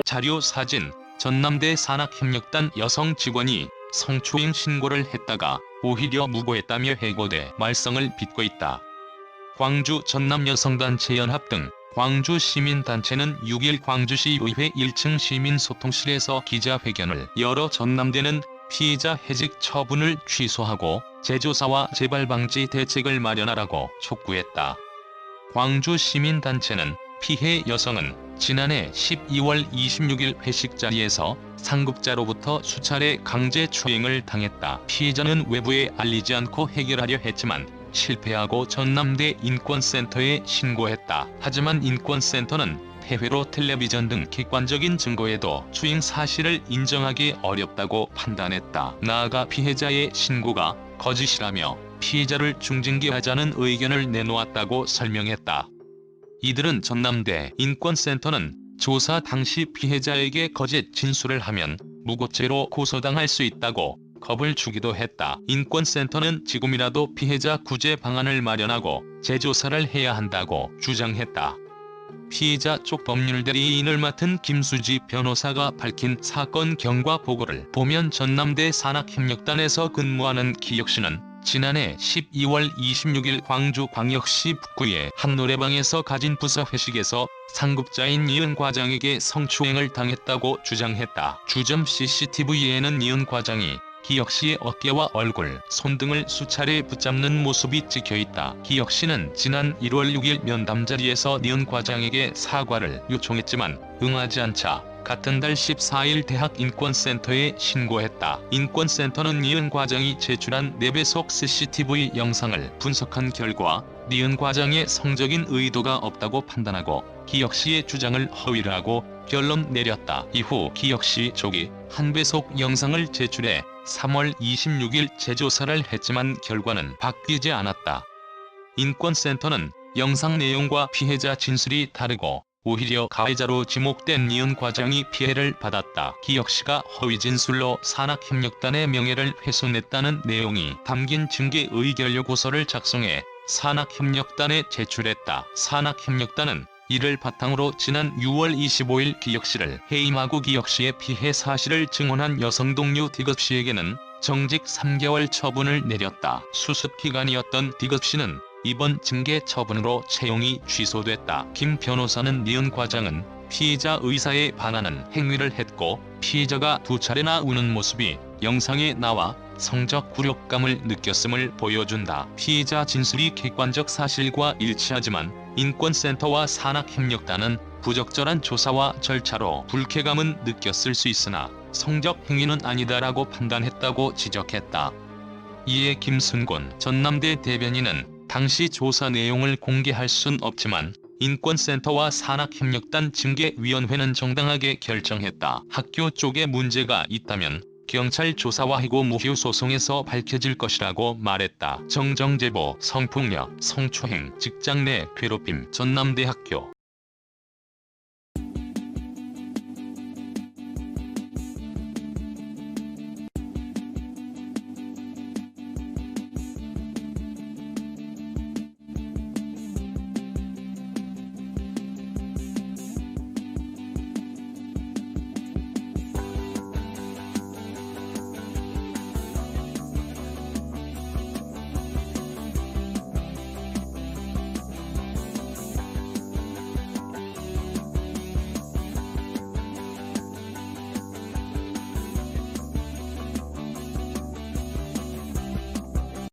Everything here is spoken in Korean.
자료 사진. 전남대 산학협력단 여성 직원이 성추행 신고를 했다가 오히려 무고했다며 해고돼 말썽을 빚고 있다. 광주 전남여성단체연합 등 광주 시민단체는 6일 광주시 의회 1층 시민소통실에서 기자회견을 열어 전남대는 피의자 해직 처분을 취소하고 재조사와 재발방지 대책을 마련하라고 촉구했다. 광주 시민단체는 피해 여성은 지난해 12월 26일 회식 자리에서 상급자로부터 수차례 강제추행을 당했다. 피해자는 외부에 알리지 않고 해결하려 했지만 실패하고 전남대 인권센터에 신고했다. 하지만 인권센터는 폐회로 텔레비전 등 객관적인 증거에도 추행 사실을 인정하기 어렵다고 판단했다. 나아가 피해자의 신고가 거짓이라며 피해자를 중징계하자는 의견을 내놓았다고 설명했다. 이들은 전남대 인권센터는 조사 당시 피해자에게 거짓 진술을 하면 무고죄로 고소당할 수 있다고 겁을 주기도 했다. 인권센터는 지금이라도 피해자 구제 방안을 마련하고 재조사를 해야 한다고 주장했다. 피해자 쪽 법률대리인을 맡은 김수지 변호사가 밝힌 사건 경과 보고를 보면 전남대 산학협력단에서 근무하는 기혁씨는 지난해 12월 26일 광주광역시 북구의 한 노래방에서 가진 부서 회식에서 상급자인 이은 과장에게 성추행을 당했다고 주장했다. 주점 CCTV에는 이은 과장이 기혁씨의 어깨와 얼굴, 손 등을 수차례 붙잡는 모습이 찍혀있다. 기혁씨는 지난 1월 6일 면담 자리에서 이은 과장에게 사과를 요청했지만 응하지 않자 같은 달 14일 대학인권센터에 신고했다. 인권센터는 이은 과장이 제출한 4배속 CCTV 영상을 분석한 결과 이은 과장의 성적인 의도가 없다고 판단하고 기혁씨의 주장을 허위라고 결론 내렸다. 이후 기혁씨 쪽이 1배속 영상을 제출해 3월 26일 재조사를 했지만 결과는 바뀌지 않았다. 인권센터는 영상 내용과 피해자 진술이 다르고 오히려 가해자로 지목된 이은 과장이 피해를 받았다. 기혁씨가 허위 진술로 산학협력단의 명예를 훼손했다는 내용이 담긴 징계 의결 고소를 작성해 산학협력단에 제출했다. 산학협력단은 이를 바탕으로 지난 6월 25일 기혁씨를 해임하고 기혁씨의 피해 사실을 증언한 여성 동료 D급씨에게는 정직 3개월 처분을 내렸다. 수습기간이었던 D급씨는 이번 징계 처분으로 채용이 취소됐다. 김 변호사는 이은 과장은 피해자 의사에 반하는 행위를 했고 피해자가 2차례나 우는 모습이 영상에 나와 성적 굴욕감을 느꼈음을 보여준다. 피해자 진술이 객관적 사실과 일치하지만 인권센터와 산학협력단은 부적절한 조사와 절차로 불쾌감은 느꼈을 수 있으나 성적 행위는 아니다라고 판단했다고 지적했다. 이에 김순곤 전남대 대변인은 당시 조사 내용을 공개할 순 없지만 인권센터와 산학협력단 징계위원회는 정당하게 결정했다. 학교 쪽에 문제가 있다면 경찰 조사와 해고 무효 소송에서 밝혀질 것이라고 말했다. 정정제보, 성폭력, 성추행, 직장 내 괴롭힘 전남대학교